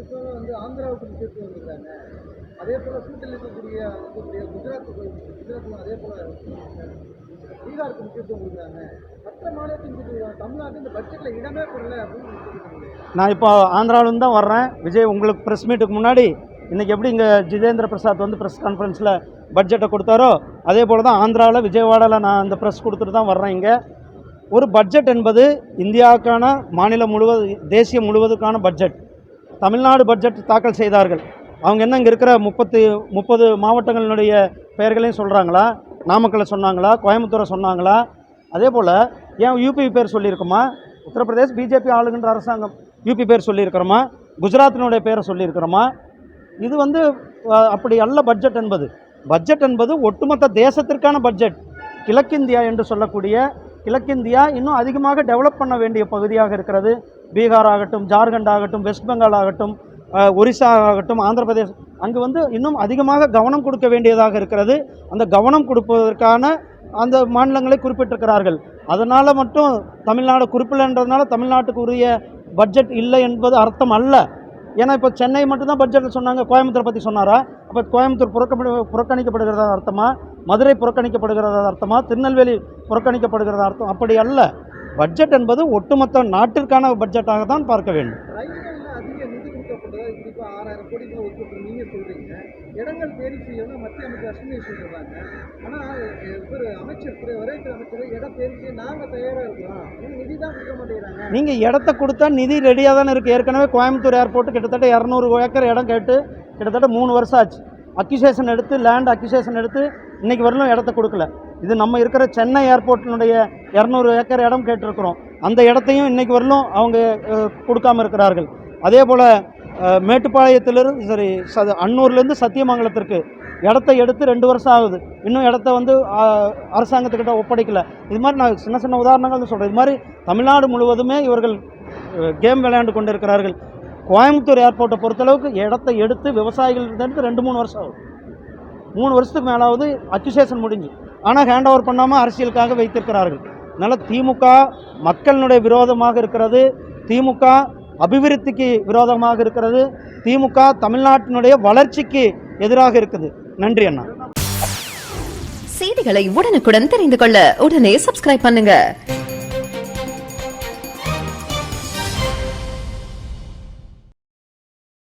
பெரும்பாலும் வந்து ஆந்திராவுக்கு முக்கியத்துவம் கொடுக்குறாங்க. அதே போல கூட்டத்தில் இருக்கக்கூடிய குஜராத்துக்கும் அதே போல பீகாருக்கு முக்கியத்துவம் கொடுக்குறாங்க. மற்ற மாநிலத்துக்கு தமிழ்நாட்டு இந்த பட்ஜெட்ல இடமே பெறல அப்படின்னு சொல்லியிருக்காங்க. நான் இப்போ ஆந்திராவிலேருந்து தான் வர்றேன். விஜய் உங்களுக்கு ப்ரெஸ் மீட்டுக்கு முன்னாடி இன்றைக்கி எப்படி இங்கே ஜிதேந்திர பிரசாத் வந்து ப்ரெஸ் கான்ஃபரன்ஸில் பட்ஜெட்டை கொடுத்தாரோ அதே போல் தான் ஆந்திராவில் விஜயவாடாவில் நான் இந்த ப்ரெஸ் கொடுத்துட்டு தான் வர்றேன். இங்கே ஒரு பட்ஜெட் என்பது இந்தியாவுக்கான மாநிலம் தேசியம் முழுவதுக்கான பட்ஜெட். தமிழ்நாடு பட்ஜெட் தாக்கல் செய்தார்கள். அவங்க என்ன இங்கே இருக்கிற 30 மாவட்டங்களினுடைய பெயர்களையும் சொல்கிறாங்களா, நாமக்கல்லை சொன்னாங்களா, கோயம்புத்தூரை சொன்னாங்களா, அதே போல் ஏன் யூபி பேர் சொல்லியிருக்கோமா, உத்தரப்பிரதேஷ் பிஜேபி ஆளுகின்ற அரசாங்கம் யூபி பேர் சொல்லியிருக்கிறோமா, குஜராத்தினுடைய பேரை சொல்லியிருக்கிறோமா? இது வந்து அப்படி அல்ல. பட்ஜெட் என்பது ஒட்டுமொத்த தேசத்திற்கான பட்ஜெட். கிழக்கிந்தியா என்று சொல்லக்கூடிய கிழக்கிந்தியா இன்னும் அதிகமாக டெவலப் பண்ண வேண்டிய பகுதியாக இருக்கிறது. பீகார் ஆகட்டும், ஜார்க்கண்ட் ஆகட்டும், வெஸ்ட் பெங்கால் ஆகட்டும், ஒரிசா ஆகட்டும், ஆந்திர பிரதேஷ், அங்கு வந்து இன்னும் அதிகமாக கவனம் கொடுக்க வேண்டியதாக இருக்கிறது. அந்த கவனம் கொடுப்பதற்கான அந்த மாநிலங்களை குறிப்பிட்டிருக்கிறார்கள். அதனால் மட்டும் தமிழ்நாடு குறிப்பிடன்றதுனால தமிழ்நாட்டுக்கு உரிய பட்ஜெட் இல்லை என்பது அர்த்தம் அல்ல. ஏன்னா இப்போ சென்னை மட்டும்தான் பட்ஜெட்டில் சொன்னாங்க, கோயம்புத்தூரை பற்றி சொன்னாரா? அப்போ கோயம்புத்தூர் புறக்கணிக்கப்படுகிறதா அர்த்தமா? மதுரை புறக்கணிக்கப்படுகிறதா அர்த்தமா? திருநெல்வேலி புறக்கணிக்கப்படுகிறதா அர்த்தம்? அப்படி அல்ல. பட்ஜெட் என்பது ஒட்டுமொத்த நாட்டிற்கான பட்ஜெட்டாக தான் பார்க்க வேண்டும். அதிக நிதி கொடுக்கப்பட்டதா குறிப்பாக 6000 கோடிக்கு ஒதுக்கப்பட்டு நீங்கள் சொல்கிறீங்க. இடங்கள் தேடி செய்யணும் மத்திய அமைச்சர் அஸ்வினி சொல்கிறாங்க. ஆனால் இவர் அமைச்சர் வரவேற்கிற அமைச்சர் இடம் தேடி செய்ய நாங்கள் தயாராக இருக்கலாம், நிதி தான் கொடுக்க மாட்டேங்கிறாங்க. நீங்கள் இடத்த கொடுத்தா நிதி ரெடியாக தானே இருக்குது. ஏற்கனவே கோயம்புத்தூர் ஏர்போர்ட்டு கிட்டத்தட்ட 200 ஏக்கர் இடம் கேட்டு கிட்டத்தட்ட 3 வருஷம் ஆச்சு. லேண்ட் அக்யூசேஷன் எடுத்து இன்றைக்கி வரலும் இடத்த கொடுக்கல. இது நம்ம இருக்கிற சென்னை ஏர்போர்ட்டினுடைய 200 ஏக்கர் இடம் கேட்டிருக்கிறோம். அந்த இடத்தையும் இன்றைக்கி வரலும் அவங்க கொடுக்காமல் இருக்கிறார்கள். அதே போல் மேட்டுப்பாளையத்திலிருந்து அன்னூர்லேருந்து சத்தியமங்கலத்திற்கு இடத்த எடுத்து 2 வருஷம் ஆகுது. இன்னும் இடத்த வந்து அரசாங்கத்துக்கிட்ட ஒப்படைக்கல. இது மாதிரி நான் சின்ன உதாரணங்கள் சொல்கிறேன். இது மாதிரி தமிழ்நாடு முழுவதுமே இவர்கள் கேம் விளையாண்டு கொண்டு இருக்கிறார்கள். கோயம்புத்தூர் ஏர்போர்ட்டை பொறுத்தளவுக்கு இடத்த எடுத்து விவசாயிகள் எடுத்து 2-3 வருஷம் ஆகுது. 3 வருஷத்துக்கு மேலாவது அக்யூசேஷன் முடிஞ்சு, ஆனால் ஹேண்ட் ஓவர் பண்ணாமல் அரசியலுக்காக வைத்திருக்கிறார்கள். அதனால் திமுக மக்களினுடைய விரோதமாக இருக்கிறது. திமுக அபிவிருத்திக்கு விரோதமாக இருக்கிறது. திமுக தமிழ்நாட்டினுடைய வளர்ச்சிக்கு எதிராக இருக்குது. நன்றி அண்ணா. செய்திகளை உடனுக்குடன் தெரிந்து கொள்ள உடனே சப்ஸ்கிரைப் பண்ணுங்க.